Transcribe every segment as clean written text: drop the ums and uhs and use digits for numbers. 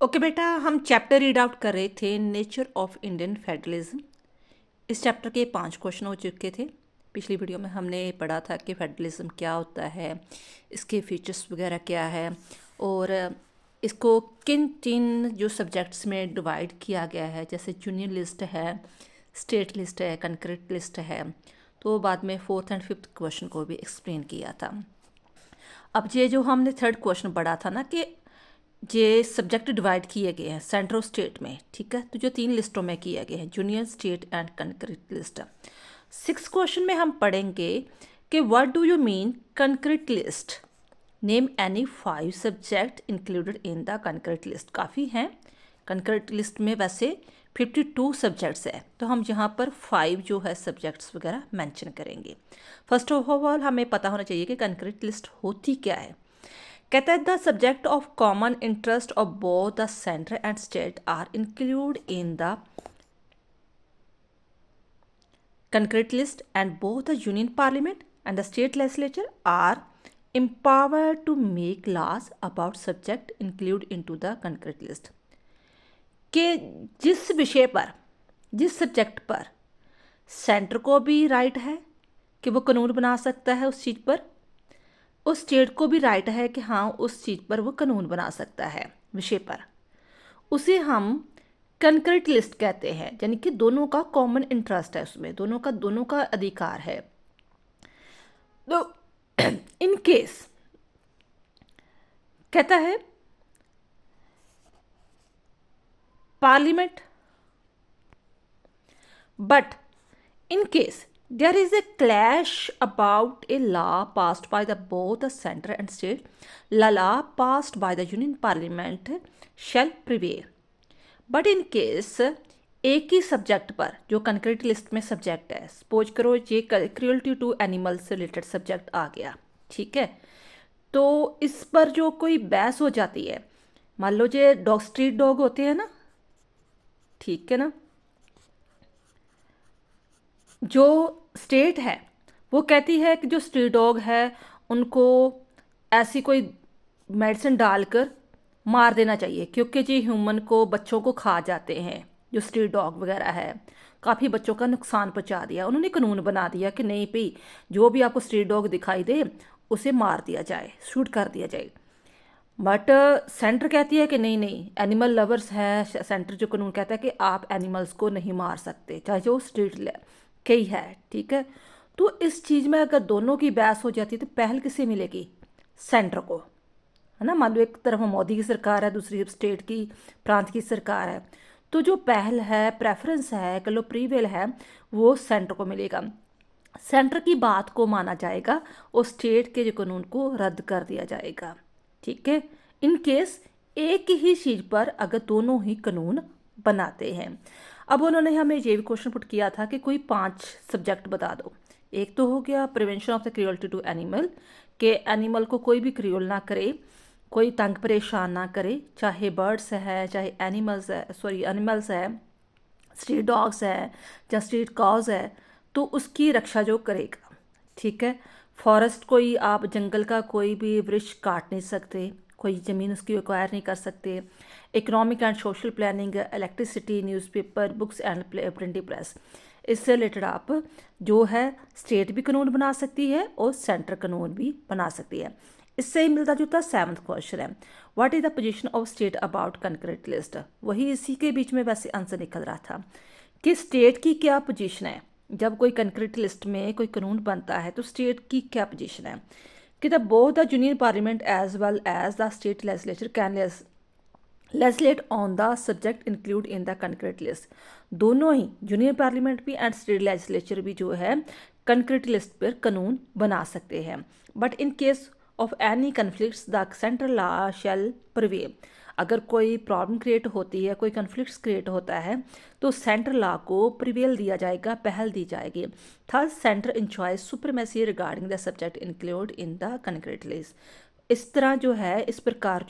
Okay बेटा, हम chapter read out कर रहे थे नेचर ऑफ इंडियन फेडरलिज्म। इस चैप्टर के 5 क्वेश्चन हो चुके थे। पिछली वीडियो में हमने पढ़ा था कि फेडरलिज्म क्या होता है, इसके फीचर्स वगैरह क्या है और इसको किन किन जो सब्जेक्ट्स में डिवाइड किया गया है, जैसे यूनियन लिस्ट है, स्टेट लिस्ट है, कंकरेंट लिस्ट है। तो बाद में 4th एंड 5th क्वेश्चन को भी एक्सप्लेन किया था। अब ये जो हमने 3rd क्वेश्चन पढ़ा था ना कि ये सब्जेक्ट डिवाइड किए गए हैं सेंटर ऑफ स्टेट में, ठीक है। तो जो 3 लिस्टों में किए गए हैं, union, state and concurrent list. 6th question में हम पढ़ेंगे कि what do you mean concurrent list, name any 5 subject included in the concurrent list. काफ़ी हैं कंकरेंट लिस्ट में, वैसे 52 सब्जेक्ट्स है, तो हम यहाँ पर 5 जो है सब्जेक्ट्स वगैरह मेंशन करेंगे। फर्स्ट ऑफ ऑल हमें पता होना चाहिए कि कंकरेंट लिस्ट होती क्या है। कहता है the subject of common interest of both the centre and state are include in the concurrent list and both the union parliament and the state legislature are empowered to make laws about subject include into the concurrent list। कि जिस विषय पर, जिस subject पर centre को भी right है कि वो कानून बना सकता है उस चीज़ पर, उस स्टेट को भी राइट है कि हाँ उस चीज़ पर वो कानून बना सकता है विषय पर, उसे हम कंकरेंट लिस्ट कहते हैं। यानी कि दोनों का कॉमन इंटरेस्ट है, उसमें दोनों का अधिकार है। तो इन केस कहता है parliament, but in case there is a clash about a law passed by both the center and state, the law passed by the union parliament shall prevail। but in case एक ही subject पर, जो concurrent list में subject है, suppose करो ये cruelty to animals से related subject आ गया, ठीक है। तो इस पर जो कोई बहस हो जाती है, मान लो जो डॉग, स्ट्रीट डॉग होते हैं ना, ठीक है ना, जो स्टेट है वो कहती है कि जो स्ट्रीट डॉग है उनको ऐसी कोई मेडिसिन डालकर मार देना चाहिए, क्योंकि जी ह्यूमन को, बच्चों को खा जाते हैं। जो स्ट्रीट डॉग वगैरह है, काफ़ी बच्चों का नुकसान पहुंचा दिया। उन्होंने कानून बना दिया कि नहीं भाई, जो भी आपको स्ट्रीट डॉग दिखाई दे उसे मार दिया जाए, शूट कर दिया जाए। बट सेंटर कहती है कि नहीं नहीं, एनिमल लवर्स है, सेंटर जो कानून कहता है कि आप एनिमल्स को नहीं मार सकते, चाहे जो स्ट्रीट के ही है, ठीक है। तो इस चीज़ में अगर दोनों की बहस हो जाती है तो पहल किसे मिलेगी? सेंटर को, है ना। मान लो एक तरफ मोदी की सरकार है, दूसरी स्टेट की, प्रांत की सरकार है, तो जो पहल है, प्रेफरेंस है, कलो प्रीवेल है, वो सेंटर को मिलेगा। सेंटर की बात को माना जाएगा और स्टेट के जो कानून को रद्द कर दिया जाएगा, ठीक है। इन केस एक ही चीज़ पर अगर दोनों ही कानून बनाते हैं। अब उन्होंने हमें ये भी क्वेश्चन पुट किया था कि कोई 5 सब्जेक्ट बता दो। एक तो हो गया prevention of the cruelty to animal, के एनिमल को कोई भी क्रूअल ना करे, कोई तंग परेशान ना करे, चाहे बर्ड्स है, चाहे एनिमल्स है, स्ट्रीट डॉग्स है या स्ट्रीट कॉज है, तो उसकी रक्षा जो करेगा, ठीक है। फॉरेस्ट, कोई आप जंगल का कोई भी वृक्ष काट नहीं सकते, कोई ज़मीन उसकी एक्वायर नहीं कर सकते। Economic and social planning, electricity, newspaper, books and printing press, इससे रिलेटेड आप जो है स्टेट भी कानून बना सकती है और सेंटर कानून भी बना सकती है। इससे ही मिलता जुलता 7th क्वेश्चन है, what is the position of state about concurrent list. वही इसी के बीच में वैसे आंसर निकल रहा था कि स्टेट की क्या पोजीशन है। जब कोई कंकरेंट लिस्ट में कोई कानून बनता है तो स्टेट की क्या पोजीशन है कि the both the union parliament as well as the state legislature can legislate on the subject include in the concurrent list. दोनों ही, यूनियन पार्लियामेंट भी एंड स्टेट लेजिस्लेचर भी जो है कंकरेंट लिस्ट पर कानून बना सकते हैं। But in case of any conflicts the central law shall prevail. अगर कोई प्रॉब्लम क्रिएट होती है, कोई कन्फ्लिक्ट्स क्रिएट होता है, तो सेंट्रल लॉ को प्रिवेल दिया जाएगा, पहल दी जाएगी। Third, centre enjoys supremacy regarding the subject include in the concurrent list. इस तरह जो है, इस प्रकार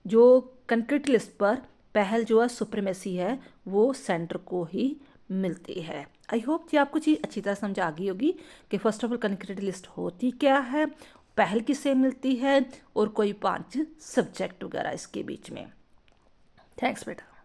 जो कंकरेंट लिस्ट पर पहल जो है, सुप्रीमेसी है, वो सेंटर को ही मिलती है। आई होप कि आपको चीज़ अच्छी तरह समझ आ गई होगी कि first of all concurrent list होती क्या है, पहल किससे मिलती है और कोई 5 सब्जेक्ट वगैरह इसके बीच में। थैंक्स बेटा।